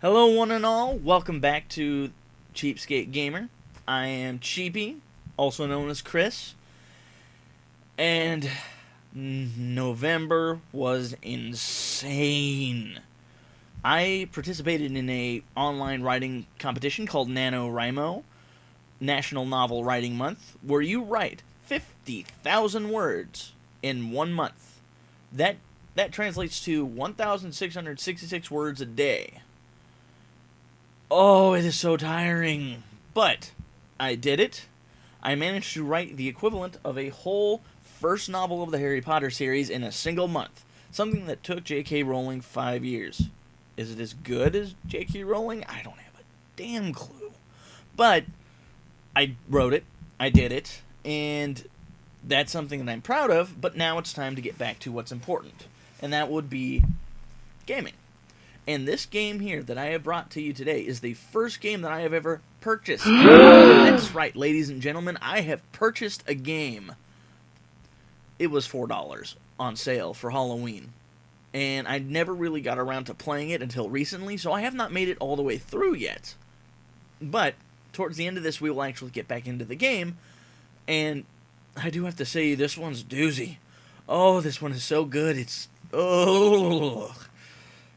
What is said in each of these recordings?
Hello one and all, welcome back to Cheapskate Gamer. I am Cheapy, also known as Chris, and November was insane. I participated in a online writing competition called NaNoWriMo, National Novel Writing Month, where you write 50,000 words in 1 month. That translates to 1,666 words a day. Oh, it is so tiring. But I did it. I managed to write the equivalent of a whole first novel of the Harry Potter series in a single month. Something that took J.K. Rowling 5 years. Is it as good as J.K. Rowling? I don't have a damn clue. But I wrote it. I did it. And that's something that I'm proud of. But now it's time to get back to what's important. And that would be gaming. And this game here that I have brought to you today is the first game that I have ever purchased. That's right, ladies and gentlemen, I have purchased a game. It was $4 on sale for Halloween. And I never really got around to playing it until recently, so I have not made it all the way through yet. But towards the end of this, we will actually get back into the game. And I do have to say, this one's doozy. Oh, this one is so good. It's... oh...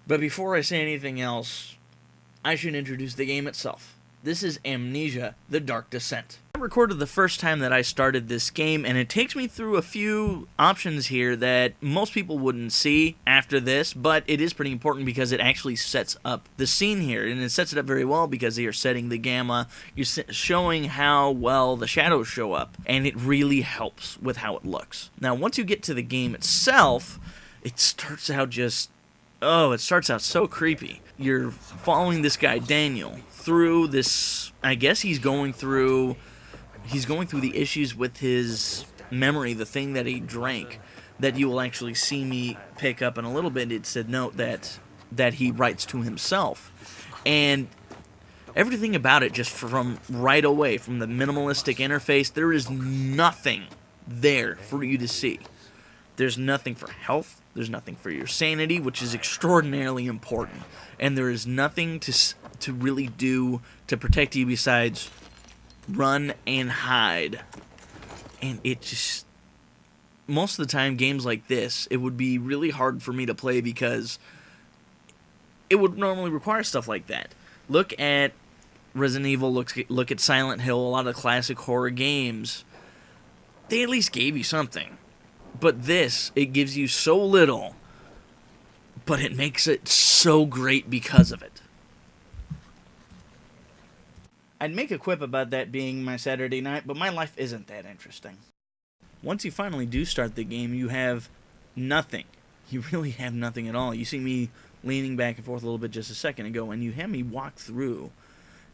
But before I say anything else, I should introduce the game itself. This is Amnesia, The Dark Descent. I recorded the first time that I started this game, and it takes me through a few options here that most people wouldn't see after this, but it is pretty important because it actually sets up the scene here, and it sets it up very well because you're setting the gamma, you're showing how well the shadows show up, and it really helps with how it looks. Now, once you get to the game itself, it starts out just... oh, it starts out so creepy. You're following this guy, Daniel, through this... I guess he's going through the issues with his memory, the thing that he drank, that you will actually see me pick up in a little bit. It's a note that he writes to himself. And everything about it, just from right away, from the minimalistic interface, there is nothing there for you to see. There's nothing for health. There's nothing for your sanity, which is extraordinarily important. And there is nothing to really do to protect you besides run and hide. And it just... most of the time, games like this, it would be really hard for me to play because it would normally require stuff like that. Look at Resident Evil, look at Silent Hill, a lot of classic horror games. They at least gave you something. But this, it gives you so little, but it makes it so great because of it. I'd make a quip about that being my Saturday night, but my life isn't that interesting. Once you finally do start the game, you have nothing. You really have nothing at all. You see me leaning back and forth a little bit just a second ago, and you have me walk through,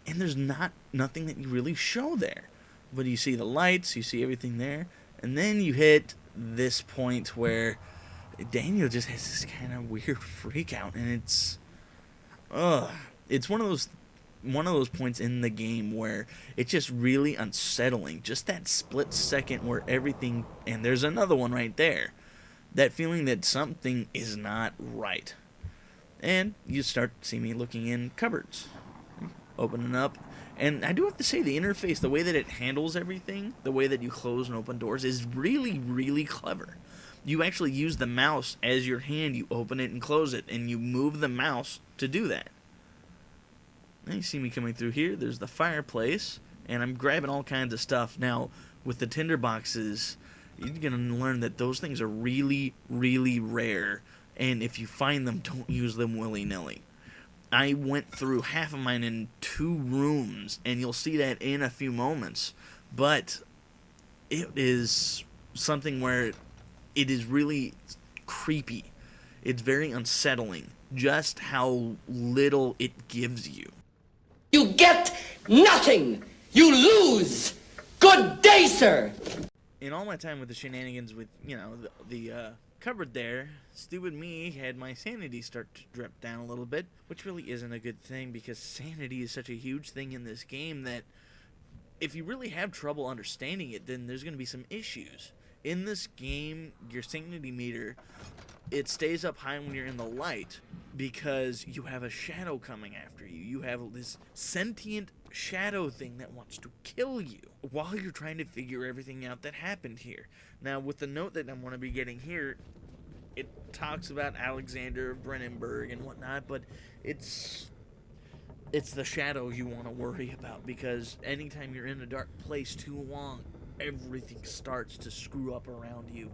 and there's nothing that you really show there. But you see the lights, you see everything there, and then you hit this point where Daniel just has this kind of weird freak out, and it's one of those points in the game where it's just really unsettling. Just that split second where everything, and there's another one right there, that feeling that something is not right. And you start seeing me looking in cupboards, opening up. And I do have to say, the interface, the way that it handles everything, the way that you close and open doors is really, really clever. You actually use the mouse as your hand. You open it and close it, and you move the mouse to do that. Now you see me coming through here. There's the fireplace, and I'm grabbing all kinds of stuff. Now, with the tinder boxes, you're going to learn that those things are really, really rare. And if you find them, don't use them willy-nilly. I went through half of mine in 2 rooms, and you'll see that in a few moments. But it is something where it is really creepy. It's very unsettling, just how little it gives you. You get nothing! You lose! Good day, sir! In all my time with the shenanigans with, the cupboard there, stupid me had my sanity start to drip down a little bit, which really isn't a good thing because sanity is such a huge thing in this game that if you really have trouble understanding it, then there's going to be some issues. In this game, your sanity meter it stays up high when you're in the light because you have a shadow coming after you. You have this sentient shadow thing that wants to kill you while you're trying to figure everything out that happened here. Now, with the note that I'm going to be getting here, it talks about Alexander of Brennenburg and whatnot, but it's the shadows you want to worry about, because anytime you're in a dark place too long, everything starts to screw up around you.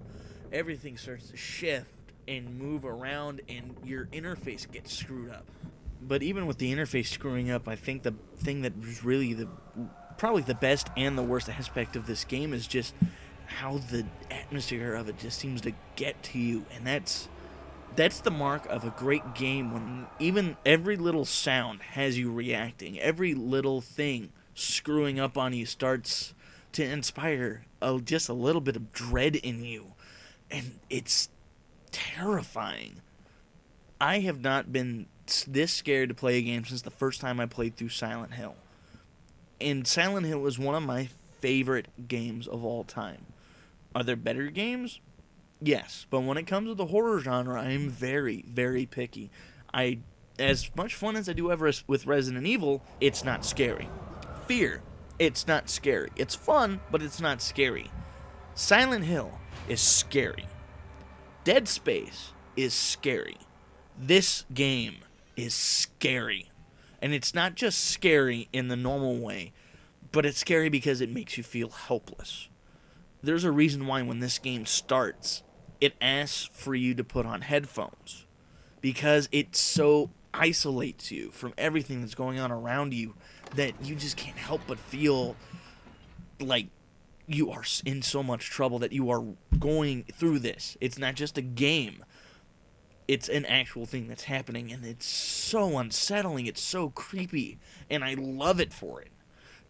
Everything starts to shift and move around, and your interface gets screwed up. But even with the interface screwing up, I think the thing that was really probably the best and the worst aspect of this game is just how the atmosphere of it just seems to get to you, and that's the mark of a great game, when even every little sound has you reacting. Every little thing screwing up on you starts to inspire just a little bit of dread in you, and it's terrifying. I have not been this scared to play a game since the first time I played through Silent Hill. And Silent Hill is one of my favorite games of all time. Are there better games? Yes, but when it comes to the horror genre, I am very, very picky. As much fun as I do ever with Resident Evil, it's not scary. Fear, it's not scary. It's fun, but it's not scary. Silent Hill is scary. Dead Space is scary. This game is scary. And it's not just scary in the normal way, but it's scary because it makes you feel helpless. There's a reason why when this game starts, it asks for you to put on headphones, because it so isolates you from everything that's going on around you that you just can't help but feel like you are in so much trouble, that you are going through this. It's not just a game. It's an actual thing that's happening, and it's so unsettling. It's so creepy, and I love it for it.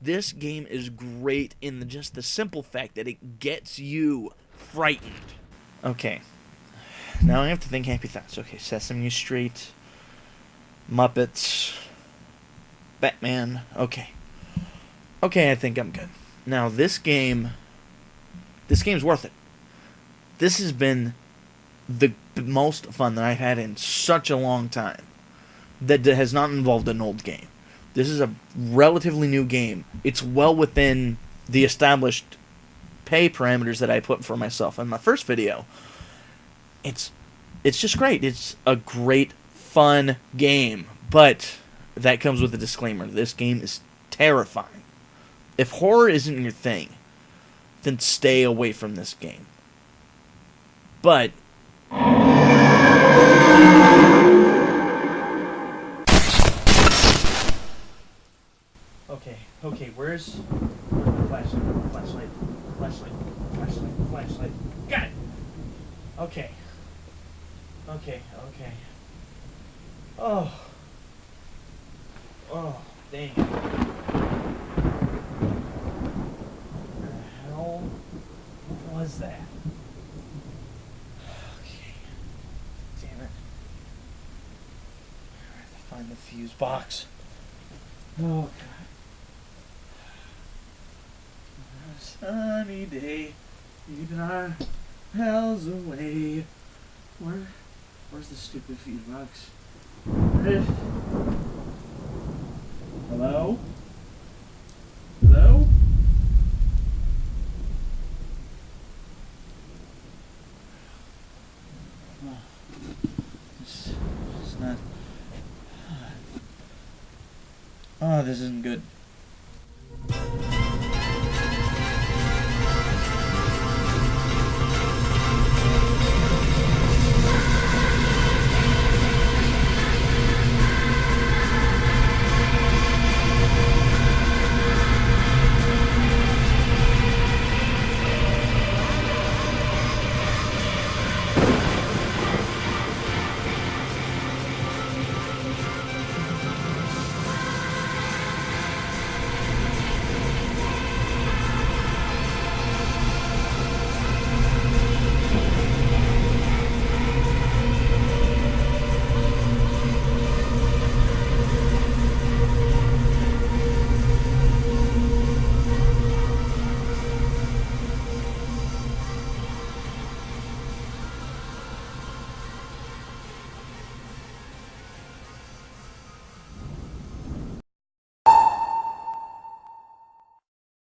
This game is great in just the simple fact that it gets you frightened. Okay, now I have to think happy thoughts. Okay, Sesame Street, Muppets, Batman. Okay, I think I'm good. Now this game's worth it. This has been the most fun that I've had in such a long time that has not involved an old game. This is a relatively new game. It's well within the established pay parameters that I put for myself in my first video. It's just great. It's a great, fun game, but that comes with a disclaimer. This game is terrifying. If horror isn't your thing, then stay away from this game. But Okay, where's the flashlight? Got it! Okay. Oh, dang. What the hell was that? Okay. Damn it. I have to find the fuse box. Oh, God. Sunny day, keeping our hells away. Where's the stupid fuse box? Hello? Oh, it's not. Oh, this isn't good.